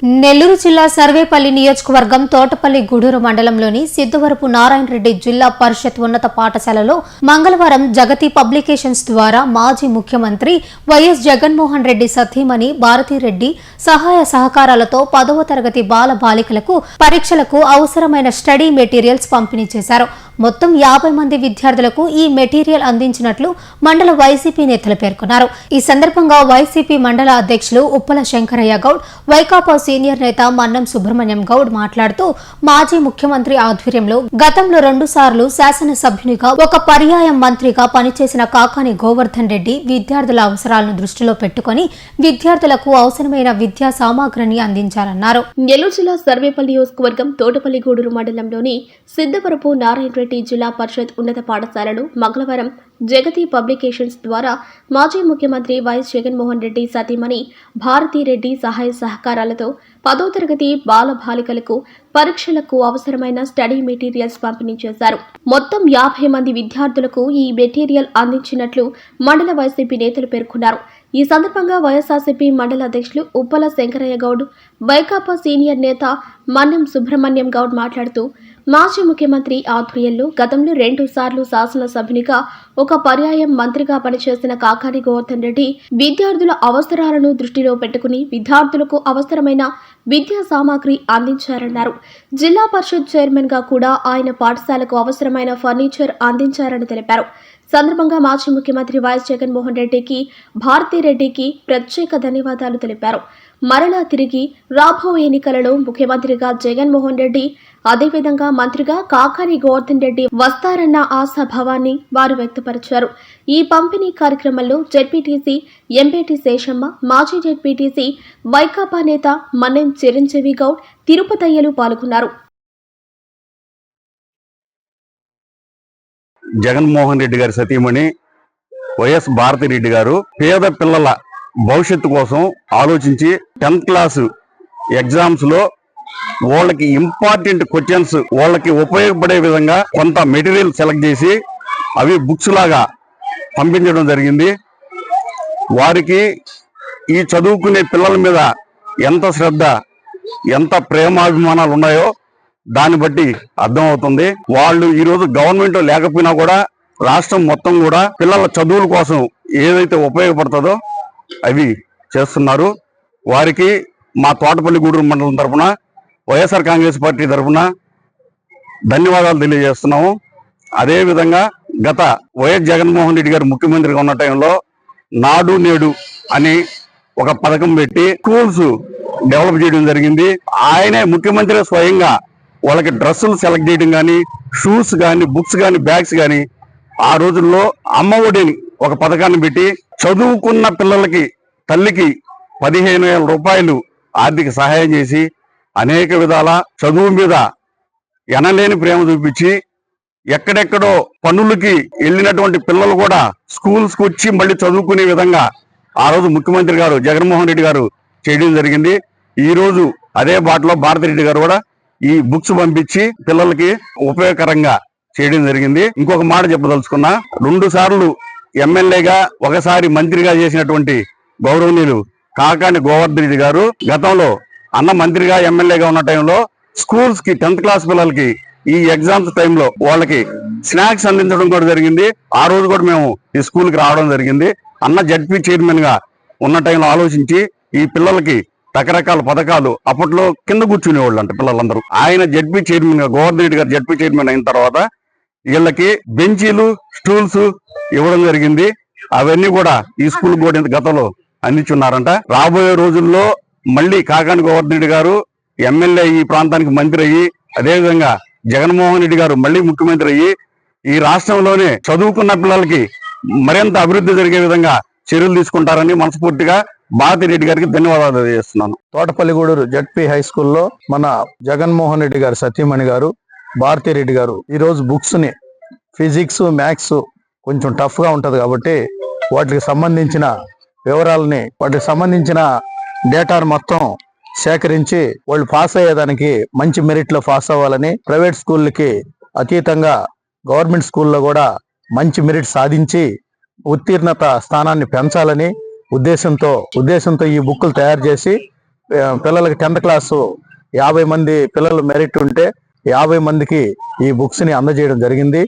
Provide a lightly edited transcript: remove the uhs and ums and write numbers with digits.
నెల్లూరు జిల్లా సర్వేపల్లి నియోజకవర్గం తోటపల్లి గూడూరు మండలంలోని సిద్ధవరపు నారాయణ రెడ్డి జిల్లా పరిషత్ ఉన్నత పాఠశాలలో మంగళవారం జగతి పబ్లికేషన్స్ ద్వారా మాజీ ముఖ్యమంత్రి వైఎస్ జగన్మోహన్ రెడ్డి సతీమణి భారతిరెడ్డి సహాయ సహకారాలతో 10వ తరగతి బాల బాలికలకు పరీక్షలకు అవసరమైన స్టడీ మెటీరియల్స్ పంపిణీ చేశారు. మొత్తం 50 మంది విద్యార్థులకు ఈ మెటీరియల్ అందించినట్లు మండల వైసీపీ నేతలు పేర్కొన్నారు. ఈ సందర్భంగా వైసీపీ మండల అధ్యక్షులు ఉప్పల శంకరయ్య గౌడ్, వైకాపా సీనియర్ నేత మన్నం సుబ్రహ్మణ్యం గౌడ్ మాట్లాడుతూ మాజీ ముఖ్యమంత్రి ఆధ్వర్యంలో గతంలో 2 సార్లు శాసనసభ్యునిగా ఒక పర్యాయం మంత్రిగా పనిచేసిన కాకాని గోవర్ధన్ రెడ్డి విద్యార్థుల అవసరాలను దృష్టిలో పెట్టుకుని విద్యార్థులకు అవసరమైన విద్యా సామాగ్రిని అందించారన్నారు. నెల్లూరు జిల్లా సర్వేపల్లి నియోజకవర్గం తోటపల్లి గూడూరు మండలంలోని సిద్ధవరపు నారాయణ రెడ్డి జిల్లా పరిషత్ ఉన్నత పాఠశాలలో మంగళవారం జగతి పబ్లికేషన్స్ ద్వారా మాజీ ముఖ్యమంత్రి వైఎస్ జగన్మోహన్ రెడ్డి సతీమణి భారతిరెడ్డి సహాయ సహకారాలతో 10వ తరగతి బాల బాలికలకు పరీక్షలకు అవసరమైన స్టడీ మెటీరియల్స్ పంపిణీ చేశారు. మొత్తం 50 మంది విద్యార్థులకు ఈ మెటీరియల్ అందించినట్లు మండల వైసీపీ నేతలు పేర్కొన్నారు. ఈ సందర్భంగా వైఎస్ఆర్సీపీ మండల అధ్యక్షులు ఉప్పల శంకరయ్య గౌడ్, వైకాపా సీనియర్ నేత మన్నం సుబ్రహ్మణ్యం గౌడ్ మాట్లాడుతూ మాజీ ముఖ్యమంత్రి ఆధ్వర్యంలో గతంలో 2 సార్లు శాసనసభ్యునిగా ఒక పర్యాయం మంత్రిగా పనిచేసిన కాకాని గోవర్ధన్ రెడ్డి విద్యార్థుల అవసరాలను దృష్టిలో పెట్టుకుని విద్యార్థులకు అవసరమైన విద్యా సామాగ్రి అందించారన్నారు. జిల్లా పరిషత్ చైర్మన్ గా కూడా ఆయన పాఠశాలకు అవసరమైన ఫర్నిచర్ అందించారని తెలిపారు. సందర్భంగా మాజీ ముఖ్యమంత్రి వైఎస్ జగన్మోహన్ రెడ్డికి భారతిరెడ్డికి ప్రత్యేక ధన్యవాదాలు తెలిపారు. మరలా తిరిగి రాబోయే ఎన్నికలలో ముఖ్యమంత్రిగా జగన్మోహన్ రెడ్డి, అదేవిధంగా మంత్రిగా కాకాని గోవర్ధన్ రెడ్డి వస్తారన్న ఆశాభావాన్ని వారు వ్యక్తపరిచారు. ఈ పంపిణీ కార్యక్రమంలో జెడ్పీటీసీ ఎంపీటీ శేషమ్మ, మాజీ జెడ్పీటీసీ వైకాపా నేత మన్నెం చిరంజీవి గౌడ్, తిరుపతయ్యలు పాల్గొన్నారు. జగన్మోహన్ రెడ్డి గారి సతీమణి వైఎస్ భారతిరెడ్డి గారు పేద పిల్లల భవిష్యత్తు కోసం ఆలోచించి 10th క్లాస్ ఎగ్జామ్స్ లో వాళ్ళకి ఇంపార్టెంట్ క్వశ్చన్స్ వాళ్ళకి ఉపయోగపడే విధంగా కొంత మెటీరియల్ సెలెక్ట్ చేసి అవి బుక్స్ లాగా పంపించడం జరిగింది. వారికి ఈ చదువుకునే పిల్లల మీద ఎంత శ్రద్ధ, ఎంత ప్రేమాభిమానాలు ఉన్నాయో దాన్ని బట్టి అర్థమవుతుంది. వాళ్ళు ఈరోజు గవర్నమెంట్ లేకపోయినా కూడా రాష్ట్రం మొత్తం కూడా పిల్లల చదువుల కోసం ఏదైతే ఉపయోగపడుతుందో అవి చేస్తున్నారు. వారికి మా తోటపల్లి గూడూరు మండలం తరఫున, వైఎస్ఆర్ కాంగ్రెస్ పార్టీ తరఫున ధన్యవాదాలు తెలియజేస్తున్నాము. అదేవిధంగా గత వైఎస్ జగన్మోహన్ రెడ్డి గారు ముఖ్యమంత్రిగా ఉన్న టైంలో నాడు నేడు అని ఒక పథకం పెట్టి స్కూల్స్ డెవలప్ చేయడం జరిగింది. ఆయనే ముఖ్యమంత్రి స్వయంగా వాళ్ళకి డ్రెస్సులు సెలెక్ట్ చేయడం కానీ, షూస్ కానీ, బుక్స్ కానీ, బ్యాగ్స్ కానీ, ఆ రోజుల్లో అమ్మ ఒడిని ఒక పథకాన్ని పెట్టి చదువుకున్న పిల్లలకి తల్లికి 15,000 రూపాయలు ఆర్థిక సహాయం చేసి అనేక విధాల చదువు మీద ఎనలేని ప్రేమ చూపించి ఎక్కడెక్కడో పనులకి వెళ్ళినటువంటి పిల్లలు కూడా స్కూల్స్ కి వచ్చి మళ్ళీ చదువుకునే విధంగా ఆ రోజు ముఖ్యమంత్రి గారు జగన్మోహన్ రెడ్డి గారు చేయడం జరిగింది. ఈ రోజు అదే బాటలో భారతిరెడ్డి గారు కూడా ఈ బుక్స్ పంపించి పిల్లలకి ఉపయోగకరంగా చేయడం జరిగింది. ఇంకొక మాట చెప్పదలుచుకున్నా, 2 సార్లు ఎమ్మెల్యేగా ఒకసారి మంత్రిగా చేసినటువంటి గౌరవనీయులు కాకాని గోవర్ధన్ రెడ్డి గారు గతంలో అన్న మంత్రిగా ఎమ్మెల్యేగా ఉన్న టైంలో స్కూల్స్ కి 10th క్లాస్ పిల్లలకి ఈ ఎగ్జామ్స్ టైంలో వాళ్ళకి స్నాక్స్ అందించడం కూడా జరిగింది. ఆ రోజు కూడా మేము ఈ స్కూల్ కి రావడం జరిగింది. అన్న జడ్పీ చైర్మన్ గా ఉన్న టైంలో ఆలోచించి ఈ పిల్లలకి రకరకాల పథకాలు అప్పట్లో కింద కూర్చునేవాళ్ళు అంట పిల్లలందరూ. ఆయన జడ్పీ చైర్మన్ గా, గోవర్ధన్ రెడ్డి గారు జడ్పీ చైర్మన్ అయిన తర్వాత వీళ్ళకి బెంచీలు, స్టూల్స్ ఇవ్వడం జరిగింది. అవన్నీ కూడా ఈ స్కూల్ కూడా గతంలో అందించున్నారంట. రాబోయే రోజుల్లో మళ్ళీ కాకాని గోవర్ధన్ రెడ్డి గారు ఎమ్మెల్యే ఈ ప్రాంతానికి మంత్రి అయ్యి, అదేవిధంగా జగన్మోహన్ రెడ్డి గారు మళ్ళీ ముఖ్యమంత్రి అయ్యి ఈ రాష్ట్రంలోనే చదువుకున్న పిల్లలకి మరింత అభివృద్ధి జరిగే విధంగా చర్యలు తీసుకుంటారని మనస్ఫూర్తిగా భారతిరెడ్డి గారికి ధన్యవాదాలు తెలియజేస్తున్నాను. తోటపల్లి గూడూరు జడ్పీ హై స్కూల్లో మన జగన్మోహన్ రెడ్డి గారు సతీమణి గారు భారతిరెడ్డి గారు ఈరోజు బుక్స్ ని ఫిజిక్స్, మ్యాథ్స్ కొంచెం టఫ్ గా ఉంటది కాబట్టి వాటికి సంబంధించిన వివరాలని, వాటికి సంబంధించిన డేటాను మొత్తం సేకరించి వాళ్ళు పాస్ అయ్యేదానికి మంచి మెరిట్ లో పాస్ అవ్వాలని, ప్రైవేట్ స్కూళ్ళకి అతీతంగా గవర్నమెంట్ స్కూల్లో కూడా మంచి మెరిట్ సాధించి ఉత్తీర్ణత స్థానాన్ని పెంచాలని ఉద్దేశంతో ఈ బుక్కులు తయారు చేసి పిల్లలకి 10th క్లాసు 50 మంది పిల్లలు మెరిట్ ఉంటే 50 మందికి ఈ బుక్స్ ని అందజేయడం జరిగింది.